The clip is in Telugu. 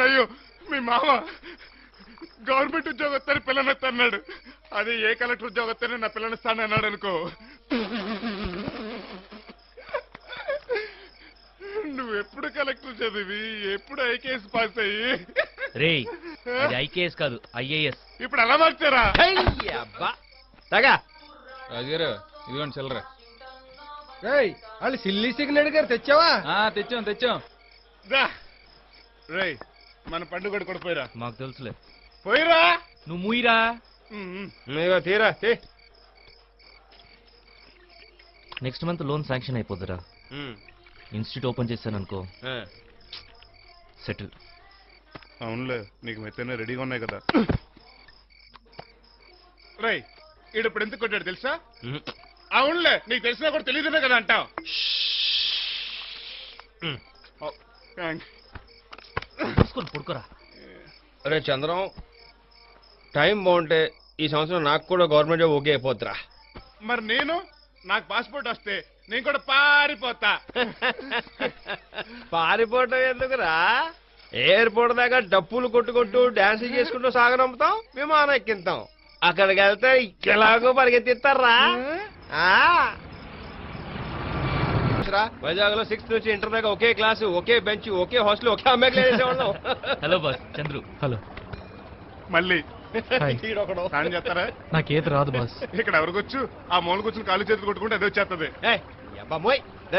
నయ్యో మీ మామ గవర్నమెంట్ ఉద్యోగత్తని పిల్లనెత్త అన్నాడు. అది ఏ కలెక్టర్ ఉద్యోగత్తని నా పిల్లనిస్తాను అన్నాడు అనుకో. నువ్వెప్పుడు కలెక్టర్ చదివి ఎప్పుడు ఐకేఎస్ పాస్ అయ్యి రే ఐకేఎస్ కాదు ఐఏఎస్. ఇప్పుడు అలా మార్చారా? తగా రాజుగారు ఇదిగోండి చిల్లర. వాళ్ళు సిల్లీ సిగ్నల్ గారు తెచ్చావా? తెచ్చాం. రేయ్ మన పండుగ కూడా పోయిరా. మాకు తెలుసులే. పోయిరా నువ్వు మూయిరా. తీరా నెక్స్ట్ మంత్ లోన్ శాంక్షన్ అయిపోద్దురా. ఇన్స్టిట్యూట్ ఓపెన్ చేశాను అనుకో సెటిల్. అవునులే నీకు మెత్తనే రెడీగా ఉన్నాయి కదా. రై ఈడు ఇప్పుడు ఎందుకు కొట్టాడు తెలుసా? అవునులే నీకు తెలిసినా కూడా తెలియదునే కదా అంటావు. పడుకోరా. అరే చంద్రం, టైం బాగుంటే ఈ సంవత్సరం నాకు కూడా గవర్నమెంట్ జాబ్ ఓకే అయిపోతురా. మరి నేను నాకు పాస్పోర్ట్ వస్తే నేను కూడా పారిపోతా. పారిపోవటం ఎందుకురా? ఎయిర్పోర్ట్ దాకా డప్పులు కొట్టుకుంటూ డాన్స్ చేసుకుంటూ సాగనంపుతాం, విమానం ఎక్కింతాం. అక్కడికి వెళ్తే ఎలాగో పరిగెత్తిస్తారా? వైజాగ్ లో 6th నుంచి ఇంటర్ దాకా ఒకే క్లాసు, ఒకే బెంచ్, ఒకే హాస్టల్, ఒకే అమ్మాయికి లేసేవాళ్ళం. Hello boss Chandru. హలో. మళ్ళీ స్నానం చేస్తారా? నాకేది రాదు బాస్. ఇక్కడ ఎవరికొచ్చు? ఆ మూల కూర్చుని కాలు చేతులు కొట్టుకుంటే అదే వచ్చేస్తుంది. అబ్బాయి